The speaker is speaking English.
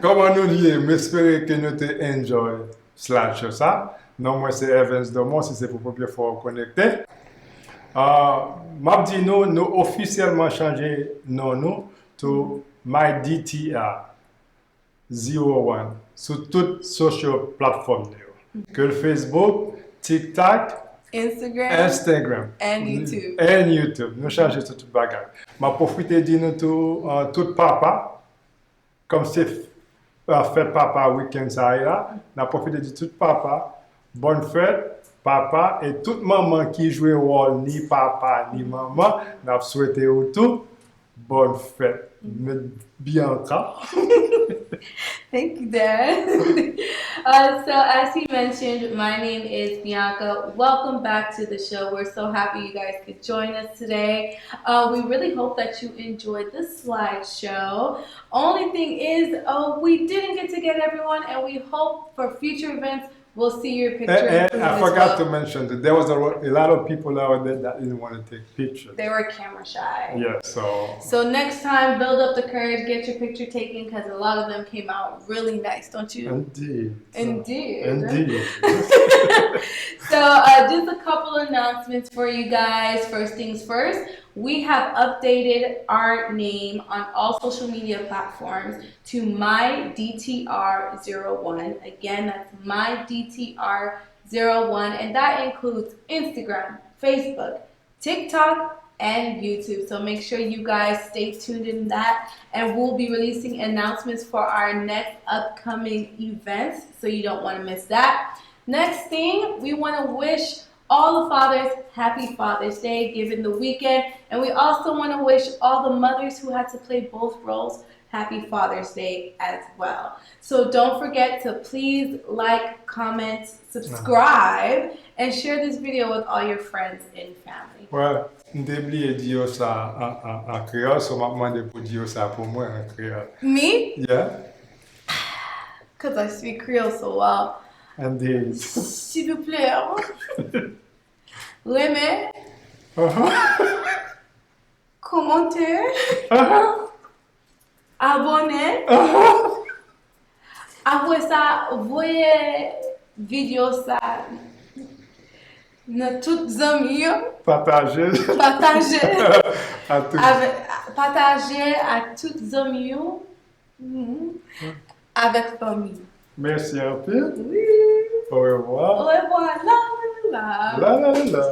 Comment nous dire, m'espérer que nous te enjoy slash ça. Non, moi c'est Evans de moi, si c'est pour la première fois connecter. M'a dit nous officiellement changé nous to my DTR 01 sur toutes social plateformes. Que le Facebook, TikTok, Instagram and YouTube. And YouTube. Nous changeons tout le bagage. M'a profité de nous tout papa, comme c'est fait papa week-end ça là, n'a profité de tout papa, bonne fête, papa et toute maman qui joue rôle ni papa ni maman, n'a souhaité au tout bonne fête. Bianca. Thank you, Dad. So as he mentioned, my name is Bianca. Welcome back to the show. We're so happy you guys could join us today. We really hope that you enjoyed the slideshow. Only thing is, we didn't get to get everyone, and we hope for future events we'll see your picture. And I forgot to mention that there was a lot of people out there that didn't want to take pictures. They were camera shy. Yeah, So next time, build up the courage, get your picture taken, because a lot of them came out really nice, don't you? Indeed. Indeed. So just a couple announcements for you guys. First things first, we have updated our name on all social media platforms to My DTR01. Again, that's My DTR01, and that includes Instagram, Facebook, TikTok, and YouTube. So make sure you guys stay tuned in that, and we'll be releasing announcements for our next upcoming events, so you don't want to miss that. Next thing, we want to wish all the fathers happy Father's Day given the weekend, and we also want to wish all the mothers who had to play both roles happy Father's Day as well. So don't forget to please like, comment, subscribe, and share this video with all your friends and family. Well, m'oublié dire ça en créole, so m'a demandé pour dire ça pour moi en créole. Me? Yeah. Because I speak Creole so well. Indeed. S'il vous plaît. Renmen. Komanté. Aboné. Après ça, voyez vidéo ça. Dans toutes amis. Patajé. À tous. Patajé à toutes amis. Avec famille. Merci un peu. Oui. Au revoir. Au revoir. La la la. La la la.